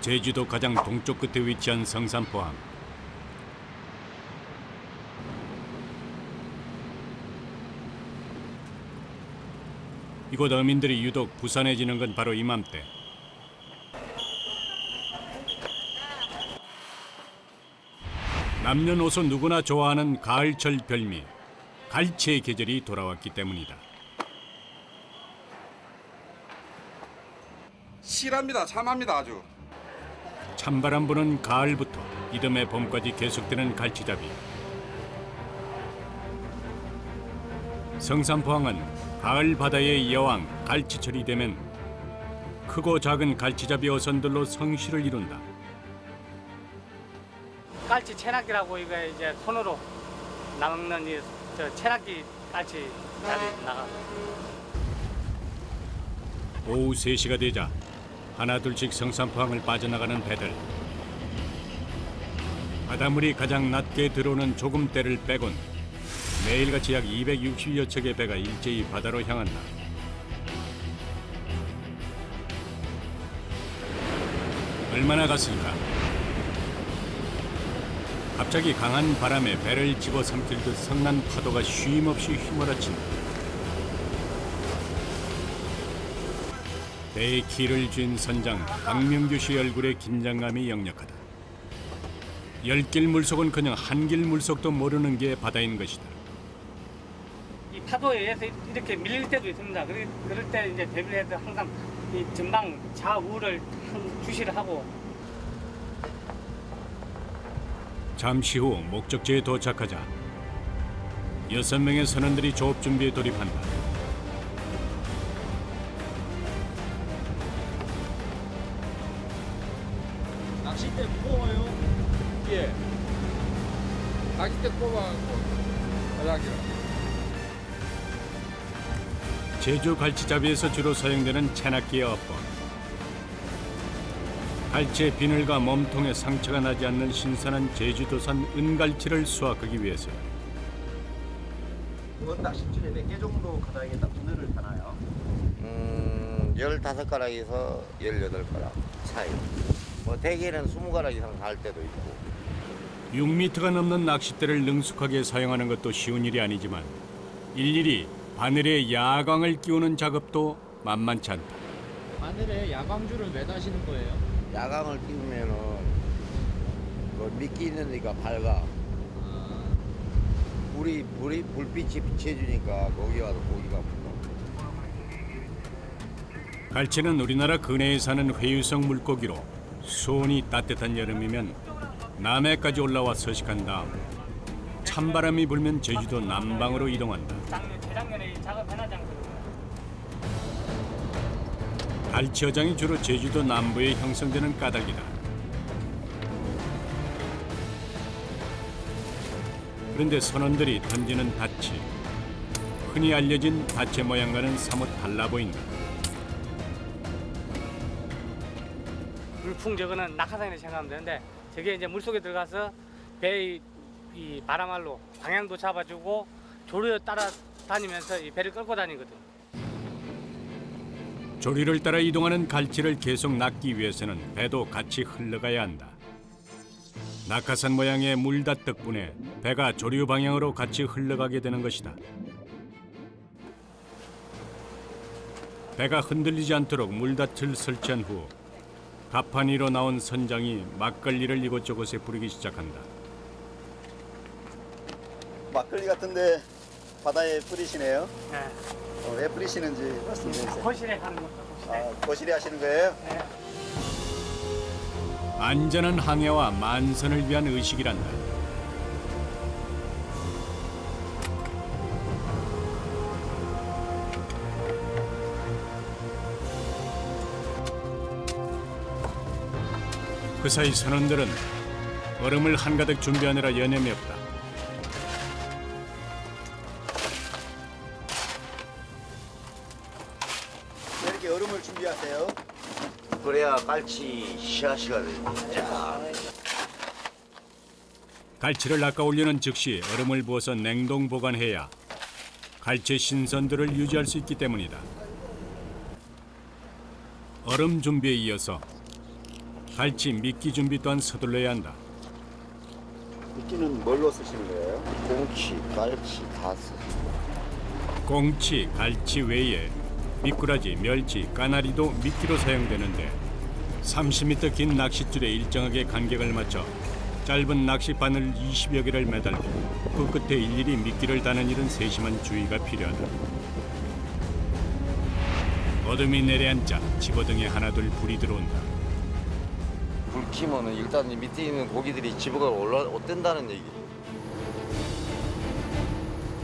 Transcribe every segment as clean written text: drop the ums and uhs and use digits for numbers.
제주도 가장 동쪽 끝에 위치한 성산포항. 이곳 어민들이 유독 부산해지는 건 바로 이맘때. 남녀노소 누구나 좋아하는 가을철 별미, 갈치의 계절이 돌아왔기 때문이다. 실합니다. 참합니다. 아주. 찬바람 부는 가을부터 이듬해 봄까지 계속되는 갈치잡이. 성산포항은 가을 바다의 여왕 갈치철이 되면 크고 작은 갈치잡이 어선들로 성시를 이룬다. 깔치 채낚기라고 이거 이제 손으로 남는 이 채낚기 깔치 잡이 나가. 오후 3시가 되자 하나둘씩 성산포항을 빠져나가는 배들. 바닷물이 가장 낮게 들어오는 조금대를 빼곤 매일같이 약 260여 척의 배가 일제히 바다로 향한다. 얼마나 갔을까? 갑자기 강한 바람에 배를 집어삼킬 듯 성난 파도가 쉼없이 휘몰아친다. 배의 키를 쥔 선장 박명규 씨 얼굴에 긴장감이 역력하다. 10길 물속은커녕 한 길 물속도 모르는 게 바다인 것이다. 이 파도에 의해서 이렇게 밀릴 때도 있습니다. 그럴 때 이제 대비를 해서 항상 이 전방 좌우를 주시를 하고. 잠시 후 목적지에 도착하자 6명의 선원들이 조업 준비에 돌입한다. 낚싯대 무거워요? 예. 낚싯대 꼽아갖고 연락이라. 제주 갈치잡이에서 주로 사용되는 채낚기의 어법. 갈치의 비늘과 몸통에 상처가 나지 않는 신선한 제주도산 은갈치를 수확하기 위해서 이번 낚싯줄에 몇 개 정도 가닥에 딱 비늘을 다나요? 15가락에서 18가락 차이. 뭐 대개는 20가락 이상 달 때도 있고. 6m가 넘는 낚싯대를 능숙하게 사용하는 것도 쉬운 일이 아니지만 일일이 바늘에 야광을 끼우는 작업도 만만치 않다. 바늘에 야광줄을 매다시는 거예요? 야광을 띄우면은 그 미끼 있는 데가 밝아. 불빛이 비춰주니까 거기 와서 고기가 붙어. 갈치는 우리나라 근해에 사는 회유성 물고기로 수온이 따뜻한 여름이면 남해까지 올라와 서식한 다음 찬바람이 불면 제주도 남방으로 이동한다. 재작년에 작업해놨잖아요. 갈치 어장이 주로 제주도 남부에 형성되는 까닭이다. 그런데 선원들이 던지는 닻이 흔히 알려진 닻의 모양과는 사뭇 달라 보인다. 물풍 저거는 낙하산이라고 생각하면 되는데 저게 이제 물속에 들어가서 배의 이 바람알로 방향도 잡아주고 조류에 따라 다니면서 이 배를 끌고 다니거든. 조리를 따라 이동하는 갈치를 계속 낚기 위해서는 배도 같이 흘러가야 한다. 낙하산 모양의 물닷 덕분에 배가 조류 방향으로 같이 흘러가게 되는 것이다. 배가 흔들리지 않도록 물닷을 설치한 후 가판 위로 나온 선장이 막걸리를 이곳저곳에 뿌리기 시작한다. 막걸리 같은데 바다에 뿌리시네요. 네. 왜 뿌리시는지 말씀 좀 해주세요. 거실에 하는 겁니다. 거실에. 거실에 하시는 거예요? 네. 안전한 항해와 만선을 위한 의식이란다. 그 사이 선원들은 얼음을 한가득 준비하느라 여념이 없다. 왜 이렇게 얼음을 준비하세요? 그래야 깔치 시아시가 돼. 갈치를 낚아 올리는 즉시 얼음을 부어서 냉동 보관해야 갈치의 신선도를 유지할 수 있기 때문이다. 얼음 준비에 이어서 갈치 미끼 준비 또한 서둘러야 한다. 미끼는 뭘로 쓰시는 거예요? 꽁치, 갈치 다 써. 꽁치, 갈치 외에 미꾸라지, 멸치, 까나리도 미끼로 사용되는데 30m 긴 낚싯줄에 일정하게 간격을 맞춰 짧은 낚시 바늘 20여 개를 매달고 그 끝에 일일이 미끼를 다는 일은 세심한 주의가 필요하다. 어둠이 내려앉자 집어등에 하나둘 불이 들어온다. 불 켜면은 일단 이 밑에 있는 고기들이 집어가 올라온다는 얘기.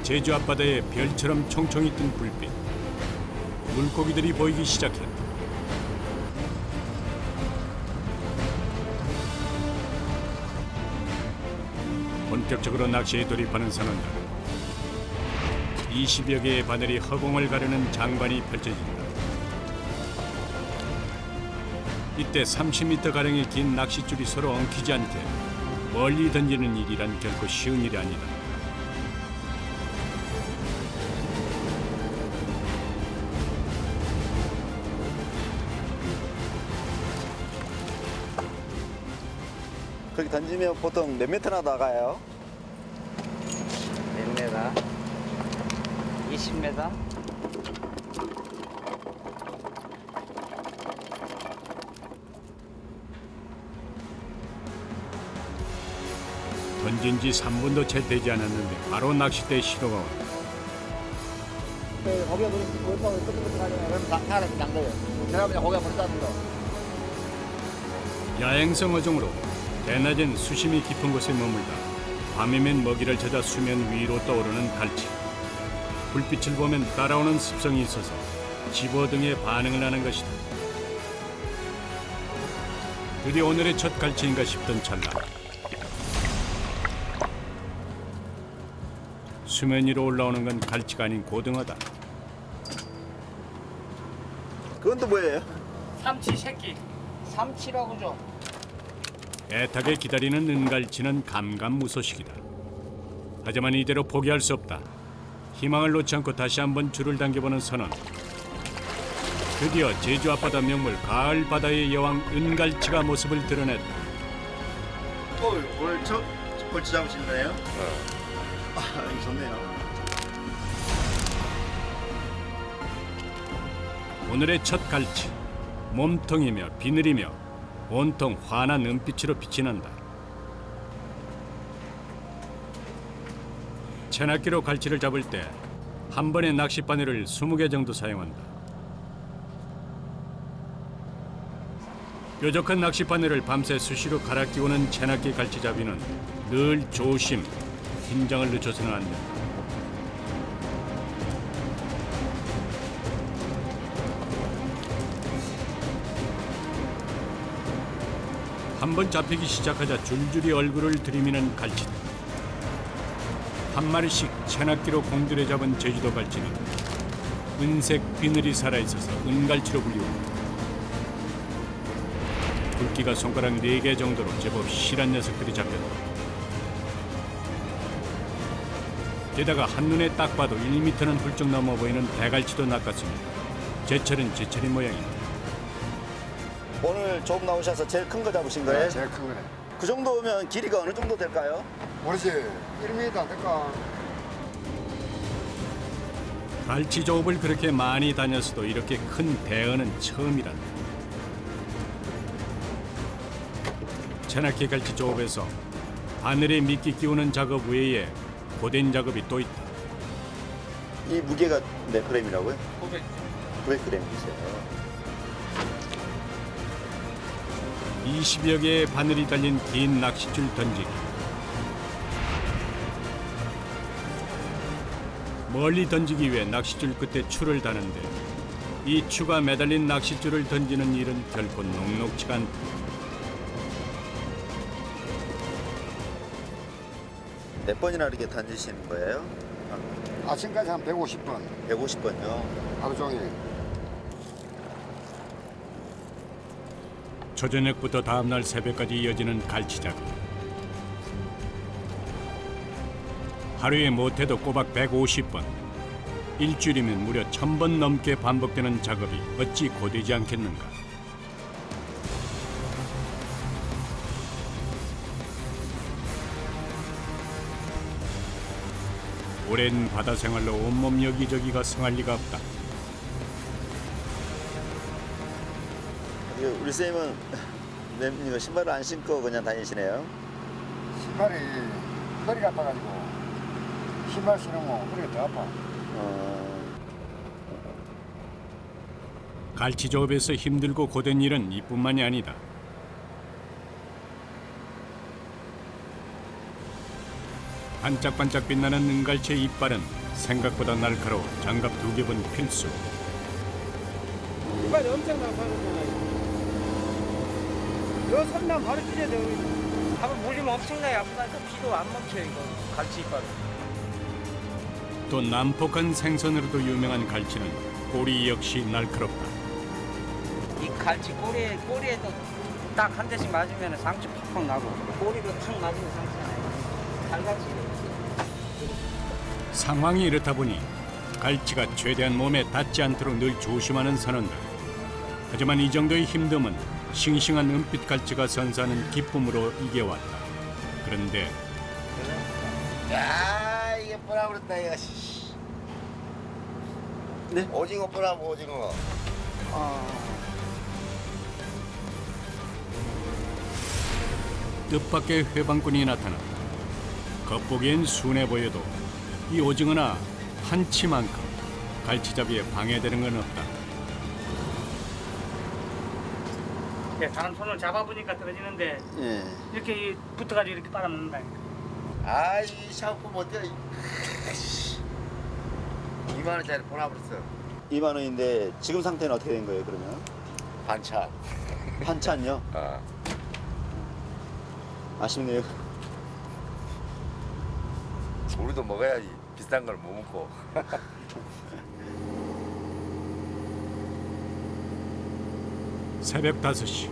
제주 앞바다에 별처럼 총총히 뜬 불빛. 물고기들이 보이기 시작했다. 본격적으로 낚시에 돌입하는 선원들. 20여 개의 바늘이 허공을 가르는 장관이 펼쳐진다. 이때 30m가량의 긴 낚싯줄이 서로 엉키지 않게 멀리 던지는 일이란 결코 쉬운 일이 아니다. 그렇게 던지면 보통 몇 미터나 나가요? 몇 메다? 20m? 던진 지 3분도 채 되지 않았는데 바로 낚싯대 신호가 온다. 고기가 물을 떠 그러면 사람이 장거예요. 제가 그냥 고기가 물을 따는 거. 야행성 어종으로 대낮엔 수심이 깊은 곳에 머물다 밤이면 먹이를 찾아 수면 위로 떠오르는 갈치. 불빛을 보면 따라오는 습성이 있어서 집어등에 반응을 하는 것이다. 드디어 오늘의 첫 갈치인가 싶던 찰나 수면 위로 올라오는 건 갈치가 아닌 고등어다. 그건 또 뭐예요? 삼치 새끼. 삼치라고죠. 애타게 기다리는 은갈치는 감감무소식이다. 하지만 이대로 포기할 수 없다. 희망을 놓지 않고 다시 한번 줄을 당겨보는 선원. 드디어 제주 앞바다 명물 가을 바다의 여왕 은갈치가 모습을 드러냈다. 오늘 첫 벌치 잡으신 거예요? 아, 이거 좋네요. 오늘의 첫 갈치. 몸통이며 비늘이며 온통 환한 은빛으로 빛이 난다. 채낚기로 갈치를 잡을 때 한 번에 낚싯바늘을 20개 정도 사용한다. 뾰족한 낚싯바늘을 밤새 수시로 갈아 끼우는 채낚기 갈치잡이는 늘 조심, 긴장을 늦춰서는 안 된다. 한 번 잡히기 시작하자 줄줄이 얼굴을 들이미는 갈치. 한 마리씩 채낚기로 공들여 잡은 제주도 갈치는 은색 비늘이 살아있어서 은갈치로 불리우고 굵기가 손가락 4개 정도로 제법 실한 녀석들이 잡혔다. 게다가 한눈에 딱 봐도 1m는 훌쩍 넘어 보이는 대갈치도 낚았으니 제철은 제철인 모양이다. 오늘 조금 나오셔서 제일 큰 거 잡으신 거예요? 제일 큰 거네. 그 정도면 길이가 어느 정도 될까요? 모르지. 1m 안 될까? 갈치 조업을 그렇게 많이 다녔어도 이렇게 큰 대어는 처음이란다. 채낚기 갈치 조업에서 바늘에 미끼 끼우는 작업 외에 고된 작업이 또 있다. 이 무게가 몇 g이라고요? 900g이세요. 20여 개의 바늘이 달린 긴 낚싯줄 던지기. 멀리 던지기 위해 낚싯줄 끝에 추를 다는데 이 추가 매달린 낚싯줄을 던지는 일은 결코 녹록지가 않다. 몇 번이나 이렇게 던지시는 거예요? 아침까지 한 150번. 150번요. 하루 종일. 초저녁부터 다음날 새벽까지 이어지는 갈치잡이. 하루에 못해도 꼬박 150번. 일주일이면 무려 1000번 넘게 반복되는 작업이 어찌 고되지 않겠는가. 오랜 바다 생활로 온몸 여기저기가 상할 리가 없다. 우리 쌤은 이거 신발을 안 신고 그냥 다니시네요. 신발이 허리가 아파가지고 신발 신으면 허리가 더 아파. 갈치 조업에서 힘들고 고된 일은 이뿐만이 아니다. 반짝반짝 빛나는 은갈치의 이빨은 생각보다 날카로워 장갑 2겹은 필수. 이빨이 엄청 나빠졌잖아요. 요 손만 바로 찢어야 돼. 밥을 물리면 엄청나게 아프다니까 피도 안 멈춰요 이거 갈치 이빨. 또 난폭한 생선으로도 유명한 갈치는 꼬리 역시 날카롭다. 이 갈치 꼬리에도 딱 한 대씩 맞으면 상처 팍팍 나고 꼬리도 탁 맞으면 상처 나요. 갈갈치. 상황이 이렇다 보니 갈치가 최대한 몸에 닿지 않도록 늘 조심하는 선원들. 하지만 이 정도의 힘듦은 싱싱한 은빛 갈치가 선사하는 기쁨으로 이겨왔다. 그런데 야 이게 뻔하버렸다 이거. 네? 오징어 뻔하고 오징어. 뜻밖의 회방꾼이 나타났다. 겉보기엔 순해 보여도 이 오징어나 한치만큼 갈치잡이에 방해되는 건 없다. 사람 손을 잡아보니까 떨어지는데 예. 이렇게 붙어가지고 이렇게 빨아먹는다니까. 아이 샤프 못해. 2만 원짜리 보나버렸어. 2만 원인데 지금 상태는 어떻게 된 거예요, 그러면? 반찬. 반찬요? 아쉽네요. 우리도 먹어야지. 비싼 걸 못 먹고. 새벽 5시.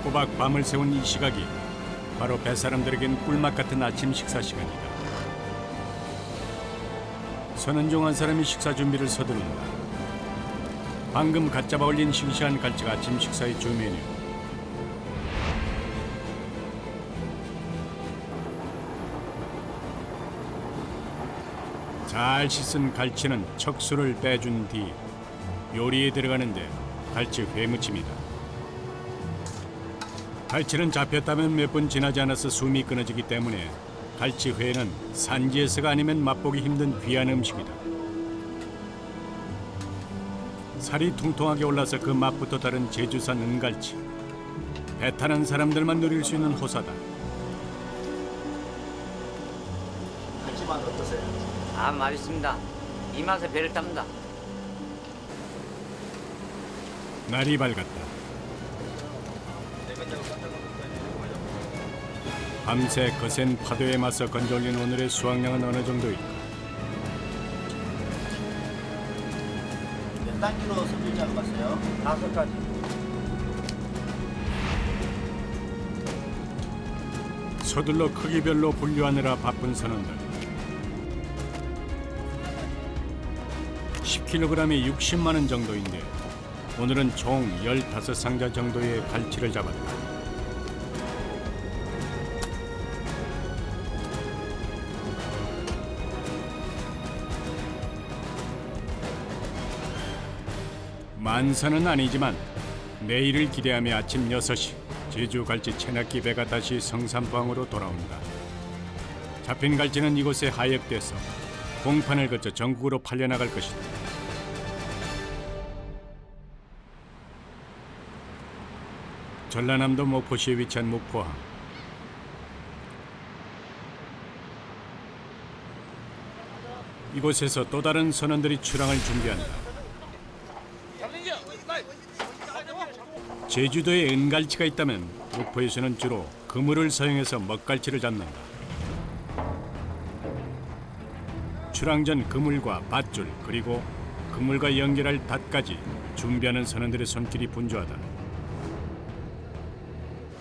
꼬박 밤을 새운 이 시각이 바로 뱃사람들에겐 꿀맛 같은 아침 식사 시간이다. 선은 중 한 사람이 식사 준비를 서두른다. 방금 갓 잡아 올린 싱싱한 갈치가 아침 식사의 주 메뉴. 잘 씻은 갈치는 척수를 빼준 뒤 요리에 들어가는데 갈치 회무침이다. 갈치는 잡혔다면 몇 분 지나지 않아서 숨이 끊어지기 때문에 갈치 회는 산지에서가 아니면 맛보기 힘든 귀한 음식이다. 살이 통통하게 올라서 그 맛부터 다른 제주산 은갈치. 배 타는 사람들만 누릴 수 있는 호사다. 갈치만 어떠세요? 아 맛있습니다. 이 맛에 배를 탑니다. 날이 밝았다. 밤새 거센 파도에 맞서 건져올린 오늘의 수확량은 어느 정도일까? 몇 단계로 손질 잡았어요? 5가지. 서둘러 크기별로 분류하느라 바쁜 선원들. 10kg에 60만 원 정도인데 오늘은 총 15상자 정도의 갈치를 잡았다. 만선은 아니지만 내일을 기대하며 아침 6시 제주 갈치 체납기 배가 다시 성산포항으로 돌아온다. 잡힌 갈치는 이곳에 하역돼서 공판을 거쳐 전국으로 팔려나갈 것이다. 전라남도 목포시에 위치한 목포항. 이곳에서 또 다른 선원들이 출항을 준비한다. 제주도에 은갈치가 있다면 목포에서는 주로 그물을 사용해서 먹갈치를 잡는다. 출항 전 그물과 밧줄 그리고 그물과 연결할 닷까지 준비하는 선원들의 손길이 분주하다.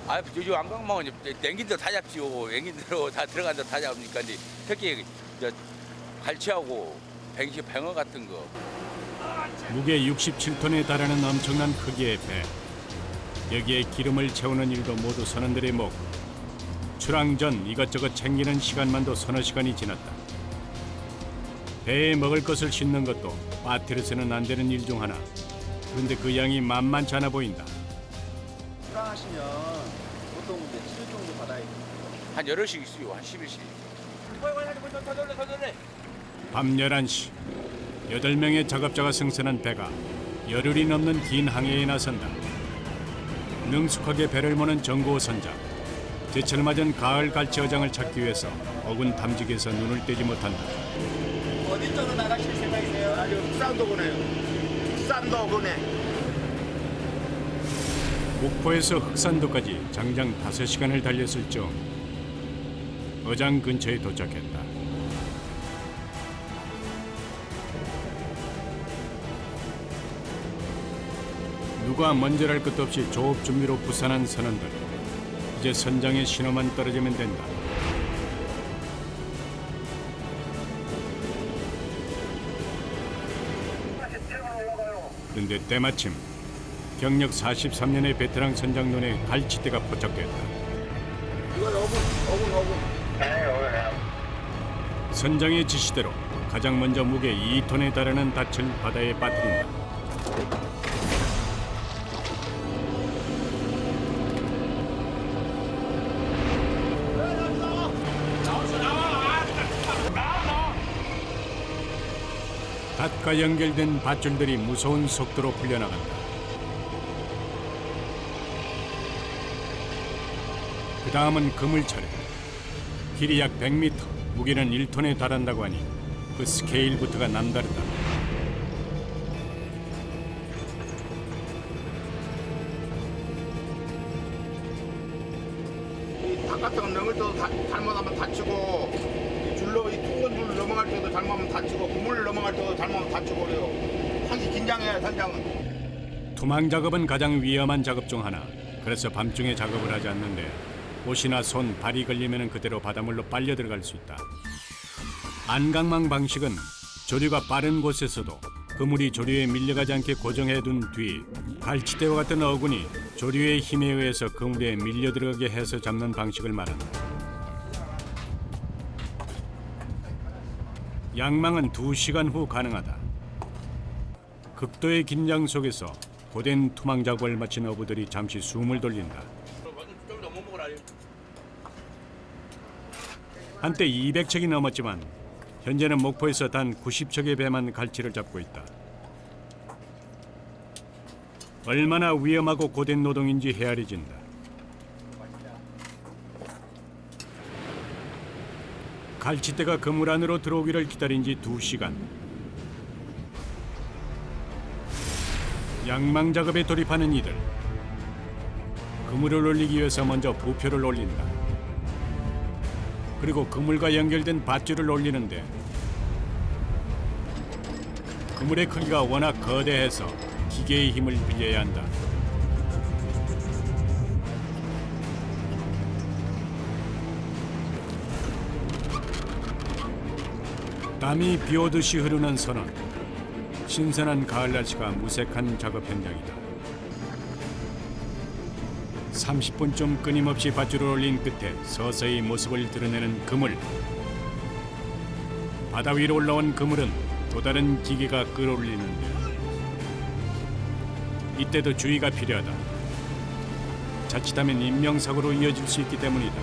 아, 요즘 안강망은 땡긴 대로 다 잡지요. 땡긴 대로 다 들어간 대로 다 잡으니까 특히 갈치하고 뱅시 뱅어 같은 거. 무게 67톤에 달하는 엄청난 크기의 배. 여기에 기름을 채우는 일도 모두 선원들의 목. 출항 전 이것저것 챙기는 시간만도 서너 시간이 지났다. 배에 먹을 것을 싣는 것도 빠뜨려서는 안 되는 일 중 하나. 그런데 그 양이 만만치 않아 보인다. 출항하시면 보통 이제 7일 정도 받아야 돼요. 한 여럿씩 있어요. 한 10일씩. 밤 11시 8명의 작업자가 승선한 배가 열흘이 넘는 긴 항해에 나선다. 능숙하게 배를 모는 정고 선장. 제철 맞은 가을 갈치 어장을 찾기 위해서 어군 탐직에서 눈을 떼지 못한다. 어디 쪽으로 나가실 생각이세요? 아주 흑산도군에요. 흑산도군에. 목포에서 흑산도까지 장장 5시간을 달렸을 적 어장 근처에 도착했다. 누가 먼저랄 것도 없이 조업 준비로 부산한 선원들. 이제 선장의 신호만 떨어지면 된다. 그런데 때마침 경력 43년의 베테랑 선장 눈에 갈치대가 포착됐다. 이건 어군. 선장의 지시대로 가장 먼저 무게 2톤에 달하는 닻을 바다에 빠뜨린다. 닷과 연결된 밧줄들이 무서운 속도로 풀려나간다. 그 다음은 그물 차례. 길이 약 100m, 무게는 1톤에 달한다고 하니 그 스케일부터가 남다르다. 닭 같은 건 넘을 때도 잘못하면 다치고 이 통건 줄 넘어갈 때도 잘못하면 다치고 그물 넘어갈 때도 잘못하면 다치고 그래요. 항상 긴장해야 선장은. 투망 작업은 가장 위험한 작업 중 하나. 그래서 밤중에 작업을 하지 않는데 옷이나 손, 발이 걸리면 그대로 바닷물로 빨려 들어갈 수 있다. 안강망 방식은 조류가 빠른 곳에서도 그물이 조류에 밀려가지 않게 고정해둔 뒤 갈치대와 같은 어군이 조류의 힘에 의해서 그물에 밀려 들어가게 해서 잡는 방식을 말한다. 양망은 2시간 후 가능하다. 극도의 긴장 속에서 고된 투망 작업을 마친 어부들이 잠시 숨을 돌린다. 한때 200척이 넘었지만 현재는 목포에서 단 90척의 배만 갈치를 잡고 있다. 얼마나 위험하고 고된 노동인지 헤아려진다. 갈치대가 그물 안으로 들어오기를 기다린 지 2시간. 양망 작업에 돌입하는 이들. 그물을 올리기 위해서 먼저 부표를 올린다. 그리고 그물과 연결된 밧줄을 올리는데 그물의 크기가 워낙 거대해서 기계의 힘을 빌려야 한다. 땀이 비오듯이 흐르는 선원. 신선한 가을 날씨가 무색한 작업 현장이다. 30분쯤 끊임없이 밧줄을 올린 끝에 서서히 모습을 드러내는 그물. 바다 위로 올라온 그물은 또 다른 기계가 끌어올리는데 이때도 주의가 필요하다. 자칫하면 인명사고로 이어질 수 있기 때문이다.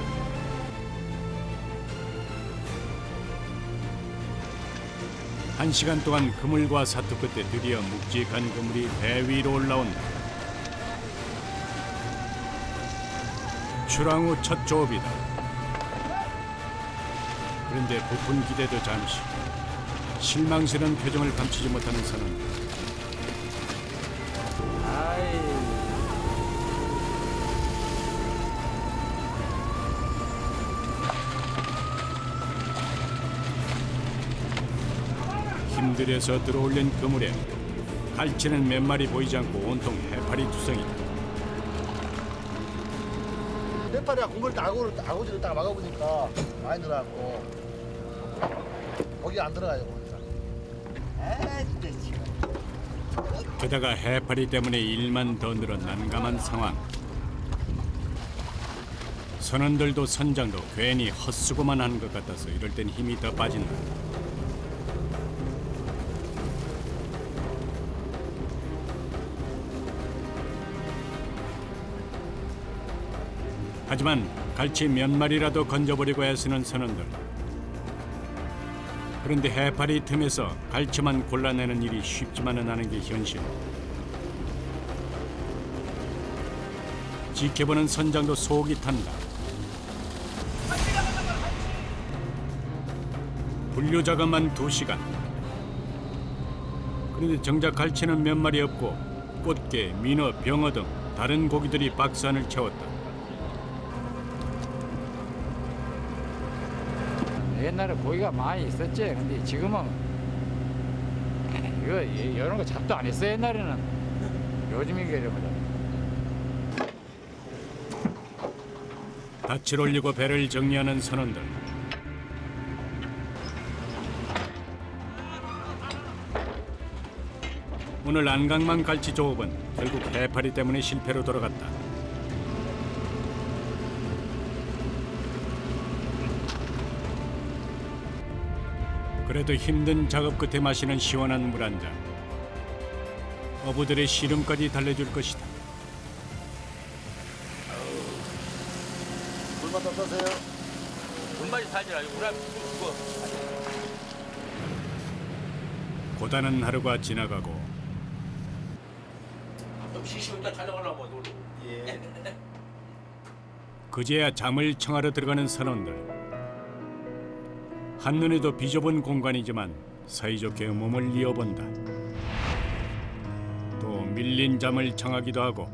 한 시간 동안 그물과 사투 끝에 드디어 묵직한 그물이 배 위로 올라온다. 출항 후 첫 조업이다. 그런데 부푼 기대도 잠시. 실망스러운 표정을 감추지 못하는 선원. 힘들여서 들어올린 그물에 갈치는 몇 마리 보이지 않고 온통 해파리 투성이다. 해파리가 그물 아구지를 딱 막아보니까 많이 들어갔고 거기 안 들어가요 보니까. 진짜. 게다가 해파리 때문에 일만 더 늘어 난감한 상황. 선원들도 선장도 괜히 헛수고만 하는 것 같아서 이럴 땐 힘이 더 빠진다. 하지만 갈치 몇 마리라도 건져버리고 애쓰는 선원들. 그런데 해파리 틈에서 갈치만 골라내는 일이 쉽지만은 않은 게 현실. 지켜보는 선장도 속이 탄다. 분류 작업만 2시간. 그런데 정작 갈치는 몇 마리 없고 꽃게, 민어, 병어 등 다른 고기들이 박스 안을 채웠다. 옛날에 고기가 많이 있었지. 근데 지금은 이거 이런 거 잡도 안 했어. 옛날에는. 요즘 이게 이러거든. 닻을 올리고 배를 정리하는 선원들. 오늘 안강만 갈치 조업은 결국 해파리 때문에 실패로 돌아갔다. 그래도 힘든 작업 끝에 마시는 시원한 물 한 잔. 어부들의 시름까지 달래줄 것이다. 물맛 어떠세요? 물맛이 살지 아니고 우리 그거 고단한 하루가 지나가고 좀 쉬시고 이따 찾아오려고 노래. 예. 그제야 잠을 청하러 들어가는 선원들. 한눈에도 비좁은 공간이지만 사이좋게 몸을 이어본다. 또 밀린 잠을 청하기도 하고.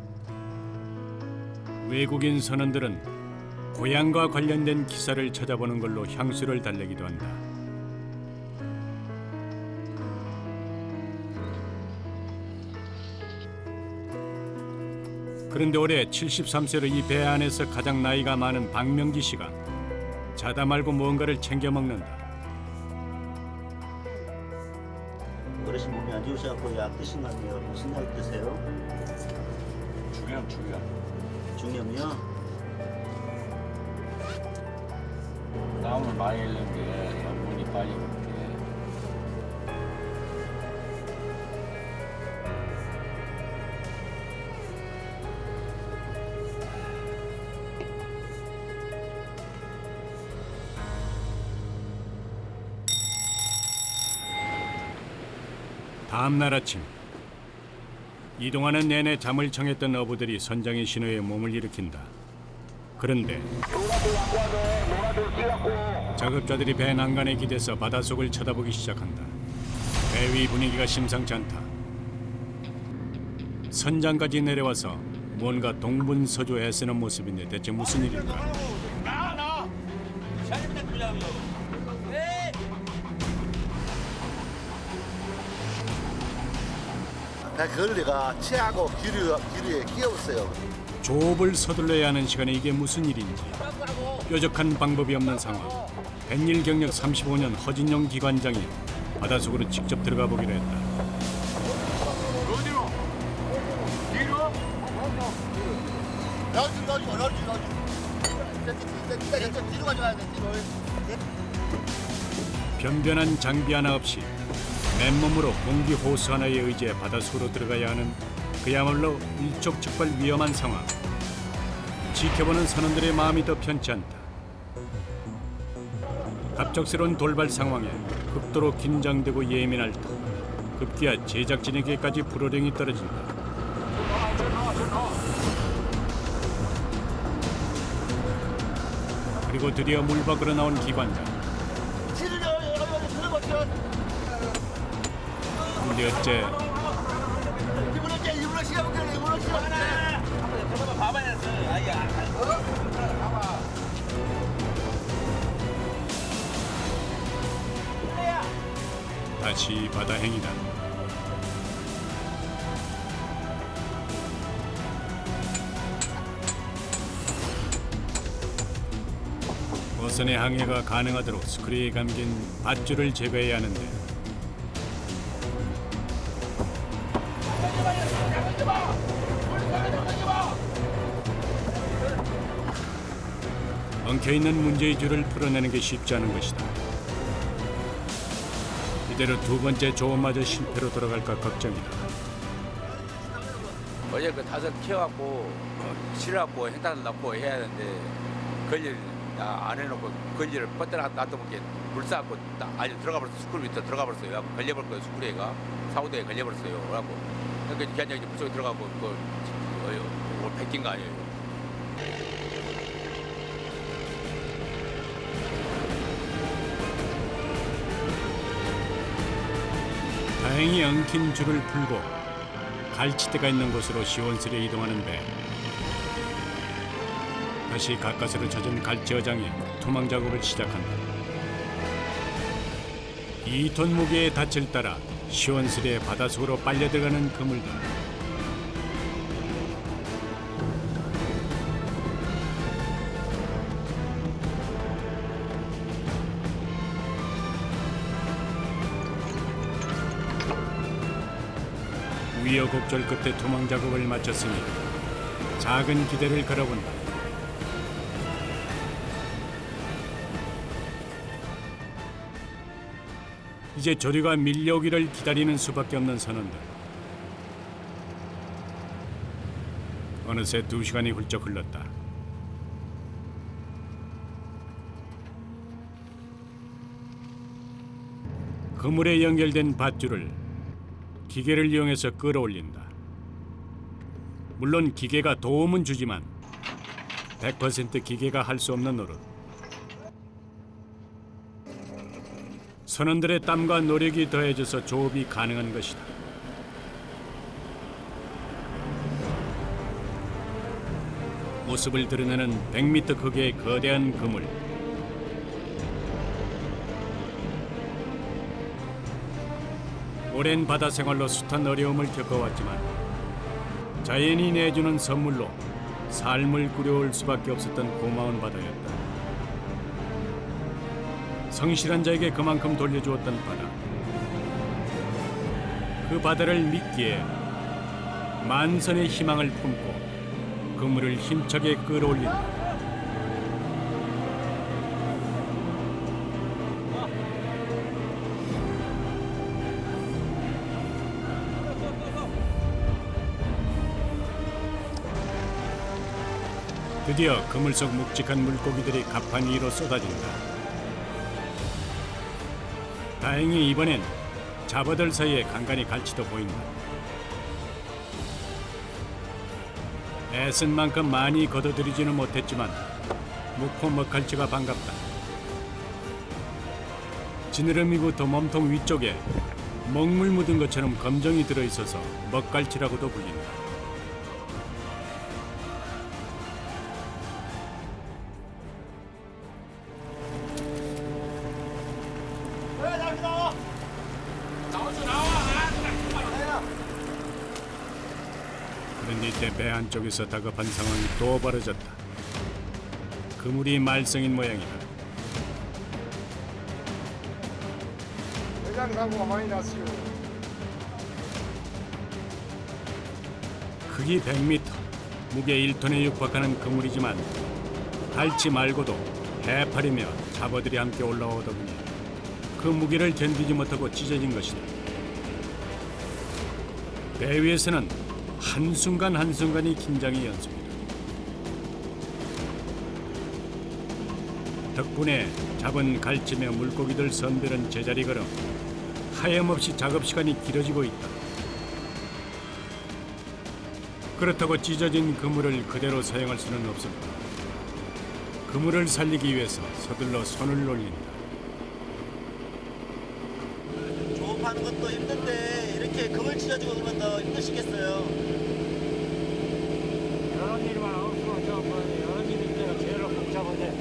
외국인 선원들은 고향과 관련된 기사를 찾아보는 걸로 향수를 달래기도 한다. 그런데 올해 73세로 이 배 안에서 가장 나이가 많은 박명기 씨가 자다 말고 무언가를 챙겨 먹는다. 어르신 몸이 안 좋으셔갖고 약 드신 거 아니에요? 무슨 약 드세요? 중요한. 중염이요? 땀을 많이 흘린 게 염분이 빨리 붙게. 다음 날 아침 이동하는 내내 잠을 청했던 어부들이 선장의 신호에 몸을 일으킨다. 그런데 작업자들이 배 난간에 기대서 바닷속을 쳐다보기 시작한다. 배 위 분위기가 심상치 않다. 선장까지 내려와서 뭔가 동분서주 애쓰는 모습인데 대체 무슨 일일까? 걸리가 치하고 기류에 끼었어요. 조업을 서둘러야 하는 시간에 이게 무슨 일인지 뾰족한 방법이 없는 상황. 뱃일 경력 35년 허진용 기관장이 바닷속으로 직접 들어가 보기로 했다. 어디로? 뒤로? 뒤로 가져가야 돼. 변변한 장비 하나 없이 맨몸으로 공기 호스 하나에 의지해 바닷속으로 들어가야 하는 그야말로 일촉즉발 위험한 상황. 지켜보는 선원들의 마음이 더 편치 않다. 갑작스러운 돌발 상황에 극도로 긴장되고 예민할 터 급기야 제작진에게까지 불호령이 떨어진다. 그리고 드디어 물 밖으로 나온 기관장. 근데 어째 다시 바다행이다. 어선의 항해가 가능하도록 스크류에 감긴 밧줄을 제거해야 하는데 엉켜있는 문제의 줄을 풀어내는 게 쉽지 않은 것이다. 이대로 두 번째 조업마저 실패로 돌아갈까 걱정이다. 어제 그 다섯 키워갖고 실어갖고 행단을 넣고 해야 되는데 걸리를 안 해놓고 걸리를 뻗어나 놔두면 물 쌓고 아주 들어가 버렸어. 스쿨 밑에 들어가 버렸어요. 그래갖고 걸려버릴 거예요. 스쿨에가 사우대에 걸려버렸어요. 그래갖고 그러니까 그냥 이제 물속에 들어가고 뭘 뺏긴 거 아니에요. 다행히 엉킨 줄을 풀고 갈치대가 있는 곳으로 시원스레 이동하는 배. 다시 가까스로 젖은 갈치 어장에 투망 작업을 시작한다. 2톤 무게의 닻을 따라 시원스레 바닷속으로 빨려 들어가는 그물들. 우여곡절 끝에 투망 작업을 마쳤으니 작은 기대를 걸어본다. 이제 조류가 밀려오기를 기다리는 수밖에 없는 선원들. 어느새 2시간이 훌쩍 흘렀다. 그물에 연결된 밧줄을 기계를 이용해서 끌어올린다. 물론 기계가 도움은 주지만 100% 기계가 할 수 없는 노릇. 선원들의 땀과 노력이 더해져서 조업이 가능한 것이다. 모습을 드러내는 100m 크기의 거대한 그물. 오랜 바다 생활로 숱한 어려움을 겪어왔지만 자연이 내주는 선물로 삶을 꾸려올 수밖에 없었던 고마운 바다였다. 성실한 자에게 그만큼 돌려주었던 바다. 그 바다를 믿기에 만선의 희망을 품고 그물을 힘차게 끌어올린다. 드디어 그물 속 묵직한 물고기들이 갑판 위로 쏟아진다. 다행히 이번엔 잡아들 사이에 간간히 갈치도 보인다. 애쓴 만큼 많이 걷어들이지는 못했지만 묵고 먹갈치가 반갑다. 지느러미부터 몸통 위쪽에 먹물 묻은 것처럼 검정이 들어있어서 먹갈치라고도 불린다. 그런데 이때 배 안쪽에서 다급한 상황이 또 벌어졌다. 그물이 말썽인 모양이다. 대장 사고가 많이 났어요. 크기 100m, 무게 1톤에 육박하는 그물이지만 갈치 말고도 해파리며 잡어들이 함께 올라오다 보니 그 무게를 견디지 못하고 찢어진 것이다. 배 위에서는 한순간 한순간이 긴장의 연속이다. 덕분에 잡은 갈치며 물고기들 선별은 제자리 걸음 하염없이 작업 시간이 길어지고 있다. 그렇다고 찢어진 그물을 그대로 사용할 수는 없었다. 그물을 살리기 위해서 서둘러 손을 올린다. 조업하는 것도 힘든데 이렇게 그물 찢어지고 그러면 더 힘드시겠어요. 이런 일만 없으면 저 이런 일이 때가 제일 복잡하대.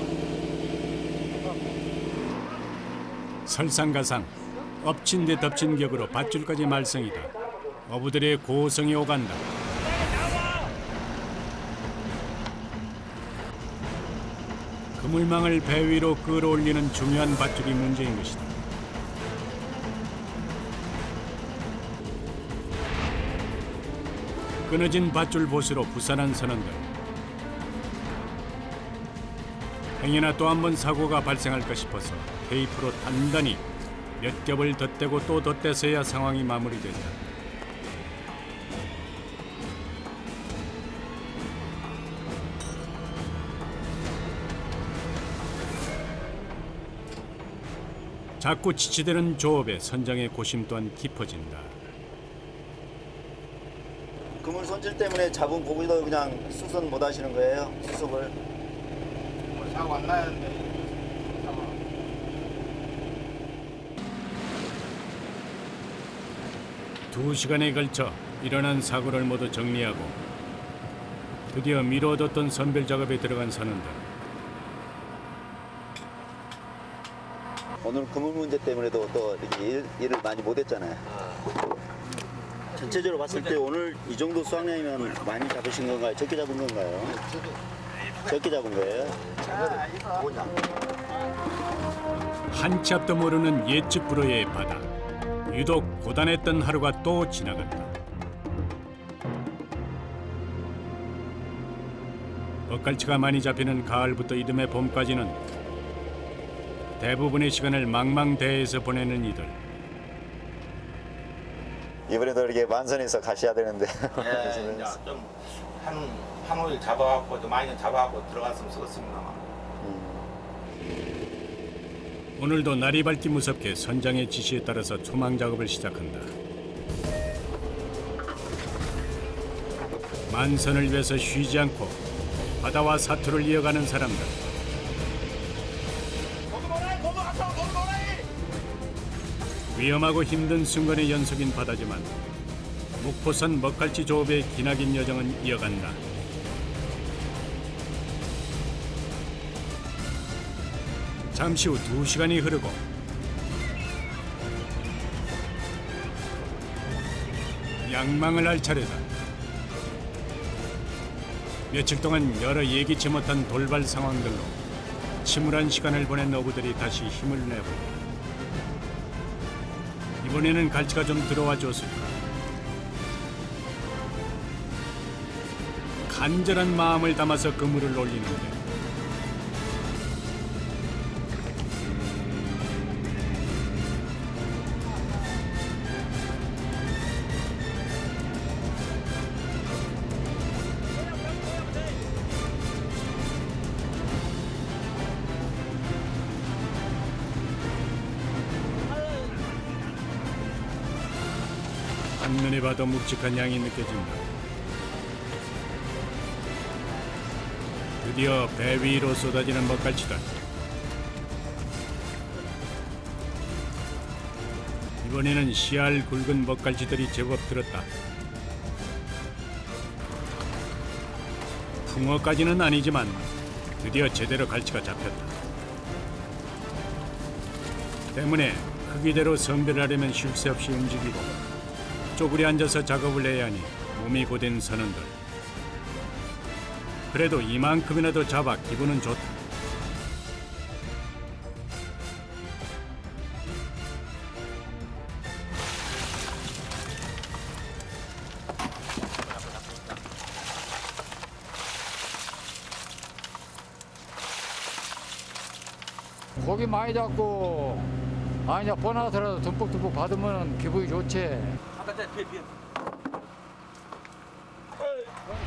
설상가상, 엎친 데 덮친 격으로 밧줄까지 말썽이다. 어부들의 고성이 오간다. 그물망을 배 위로 끌어올리는 중요한 밧줄이 문제인 것이다. 끊어진 밧줄 보스로 부산한 선원들. 행여나 또 한 번 사고가 발생할까 싶어서 테이프로 단단히 몇 겹을 덧대고 또 덧대서야 상황이 마무리된다. 자꾸 지체되는 조업에 선장의 고심 또한 깊어진다. 그물 손질 때문에 잡은 고기도 그냥 수선 못 하시는 거예요? 수속을? 뭐 사고 안 나야 하는데. 2시간에 걸쳐 일어난 사고를 모두 정리하고 드디어 미뤄뒀던 선별 작업에 들어간 선원들. 오늘 그물 문제 때문에도 또 이렇게 일을 많이 못 했잖아요. 전체적으로 봤을 때 오늘 이 정도 수확량이면 많이 잡으신 건가요? 적게 잡은 건가요? 적게 잡은 거예요? 한치 앞도 모르는 예측 불허의 바다. 유독 고단했던 하루가 또 지나간다. 엇갈치가 많이 잡히는 가을부터 이듬해 봄까지는 대부분의 시간을 망망대해에서 보내는 이들. 이번에도 이렇게 만선에서 가셔야 되는데. 예, 이제 좀한 5일 잡아갖고 또 많이 잡아갖고 들어갔으면 쓰겠습니다. 오늘도 날이 밝기 무섭게 선장의 지시에 따라서 초망 작업을 시작한다. 만선을 위해서 쉬지 않고 바다와 사투를 이어가는 사람들. 위험하고 힘든 순간의 연속인 바다지만 목포선 먹갈치 조업의 기나긴 여정은 이어간다. 잠시 후 2시간이 흐르고 양망을 할 차례다. 며칠 동안 여러 예기치 못한 돌발 상황들로 침울한 시간을 보낸 어부들이 다시 힘을 내본다. 이번에는 갈치가 좀 들어와 줬을까. 간절한 마음을 담아서 그물을 올리는데 한눈에 봐도 묵직한 양이 느껴진다. 드디어 배 위로 쏟아지는 먹갈치다. 이번에는 씨알 굵은 먹갈치들이 제법 들었다. 붕어까지는 아니지만 드디어 제대로 갈치가 잡혔다. 때문에 크기대로 선별을 하려면 쉴 새 없이 움직이고 쪼그려 앉아서 작업을 해야 하니 몸이 고된 선원들. 그래도 이만큼이라도 잡아 기분은 좋다. 고기 많이 잡고 아니야 보나서라도 듬뿍듬뿍 받으면 기분이 좋지.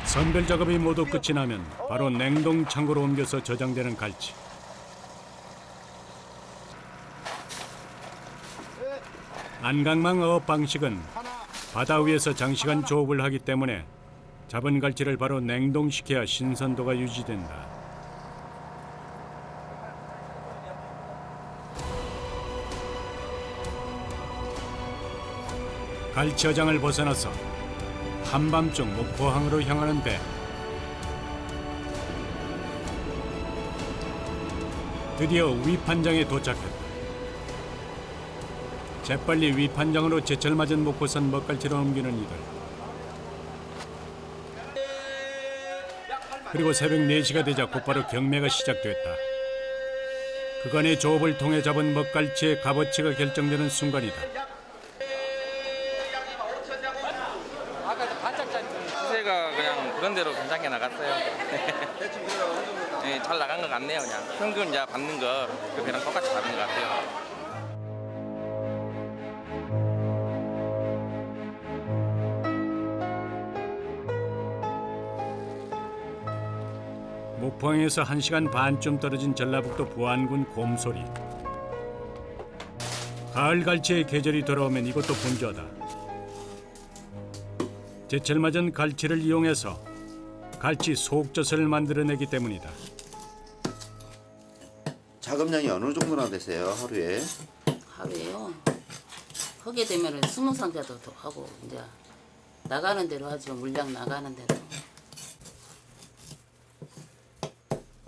선별 작업이 모두 끝이 나면 바로 냉동 창고로 옮겨서 저장되는 갈치. 안강망 어업 방식은 바다 위에서 장시간 조업을 하기 때문에 잡은 갈치를 바로 냉동시켜야 신선도가 유지된다. 갈치 어장을 벗어나서 한밤중 목포항으로 향하는 배. 드디어 위판장에 도착했다. 재빨리 위판장으로 제철 맞은 목포선 먹갈치로 옮기는 이들. 그리고 새벽 4시가 되자 곧바로 경매가 시작됐다. 그간의 조업을 통해 잡은 먹갈치의 값어치가 결정되는 순간이다. 자체가 그냥 그런 대로 괜찮게 나갔어요. 네, 잘 나간 것 같네요. 그냥 평균 이제 받는 거 그 배랑 똑같이 받는 것 같아요. 목포항에서 1시간 반쯤 떨어진 전라북도 부안군 곰소리. 가을 갈치의 계절이 돌아오면 이것도 분주하다. 제철 맞은 갈치를 이용해서 갈치 속젓을 만들어내기 때문이다. 작업량이 어느 정도나 되세요, 하루에? 하루에요. 하게 되면은 20상자도 더 하고 이제 나가는 대로 하죠. 물량 나가는 대로.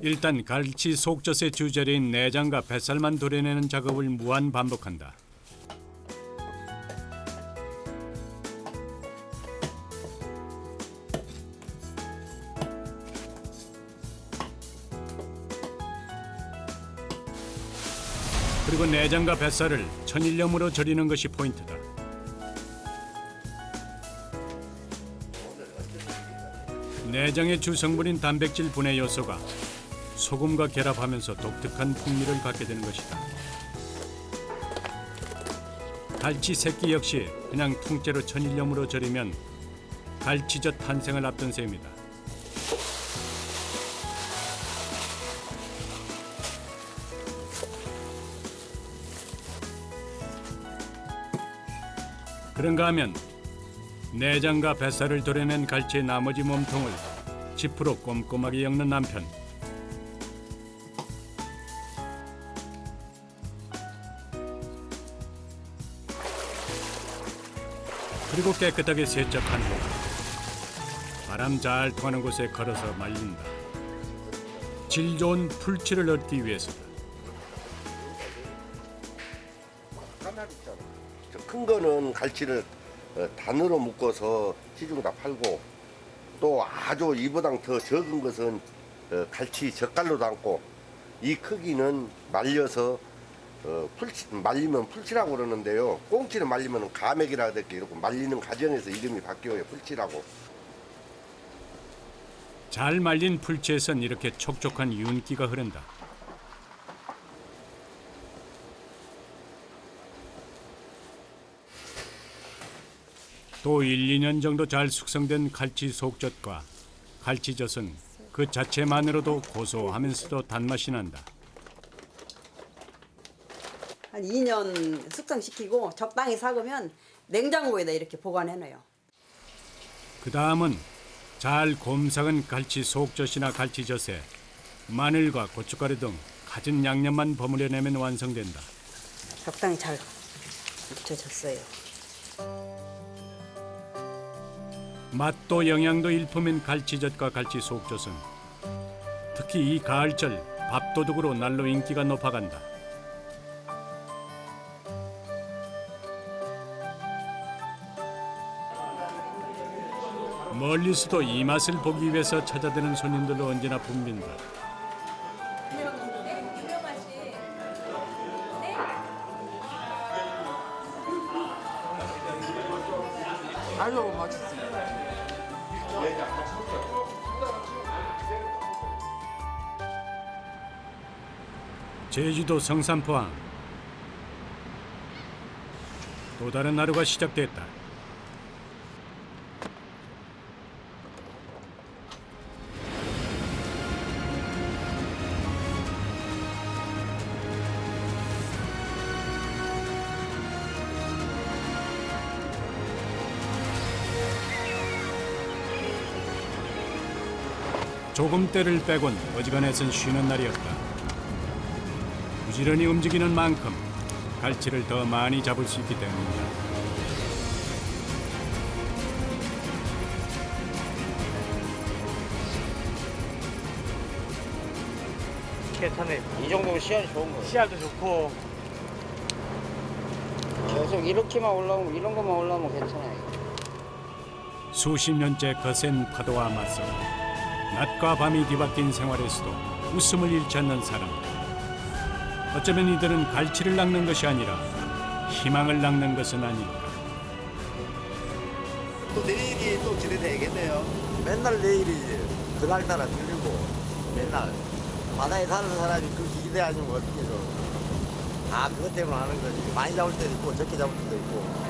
일단 갈치 속젓의 주재료인 내장과 뱃살만 도려내는 작업을 무한 반복한다. 그리고 내장과 뱃살을 천일염으로 절이는 것이 포인트다. 내장의 주성분인 단백질 분해 요소가 소금과 결합하면서 독특한 풍미를 갖게 되는 것이다. 갈치 새끼 역시 그냥 통째로 천일염으로 절이면 갈치젓 탄생을 앞둔 셈이다. 그런가 하면 내장과 뱃살을 도려낸 갈치의 나머지 몸통을 지프로 꼼꼼하게 엮는 남편. 그리고 깨끗하게 세척한 후 바람 잘 통하는 곳에 걸어서 말린다. 질 좋은 풀치를 얻기 위해서다. 큰 거는 갈치를 단으로 묶어서 시중에다 팔고, 또 아주 이보다 더 적은 것은 갈치 젓갈로 담고, 이 크기는 말려서 말리면 풀치라고 그러는데요. 꽁치는 말리면 가맥이라 이렇게 이러고, 말리는 과정에서 이름이 바뀌어요. 풀치라고. 잘 말린 풀치에선 이렇게 촉촉한 윤기가 흐른다. 또 1, 2년 정도 잘 숙성된 갈치 속젓과 갈치젓은 그 자체만으로도 고소하면서도 단맛이 난다. 한 2년 숙성시키고 적당히 삭으면 냉장고에다 이렇게 보관해놔요. 그 다음은 잘 곰삭은 갈치 속젓이나 갈치젓에 마늘과 고춧가루 등 갖은 양념만 버무려내면 완성된다. 적당히 잘 묻혀졌어요. 맛도 영양도 일품인 갈치젓과 갈치 속젓은 특히 이 가을철 밥도둑으로 날로 인기가 높아간다. 멀리서도 이 맛을 보기 위해서 찾아드는 손님들로 언제나 붐빈다. 아유, 맛있어. 제주도 성산포항. 또 다른 하루가 시작됐다. 조금 때를 빼곤 어지간해선 쉬는 날이었다. 부지런히 움직이는 만큼 갈치를 더 많이 잡을 수 있기 때문이다. 괜찮아요. 이 정도면 씨알이 좋은 거예요. 씨알도 좋고. 계속 이렇게만 올라오면, 이런 것만 올라오면 괜찮아요. 수십 년째 거센 파도와 맞서 낮과 밤이 뒤바뀐 생활에서도 웃음을 잃지 않는 사람. 어쩌면 이들은 갈치를 낚는 것이 아니라 희망을 낚는 것은 아닐까. 또 내일이 또 기대돼야겠네요. 맨날 내일이지. 그날따라 틀리고 맨날 바다에 사는 사람이 그 기대 아니면 어떻게 해서 다 그것 때문에 하는 거지. 많이 잡을 때도 있고 적게 잡을 때도 있고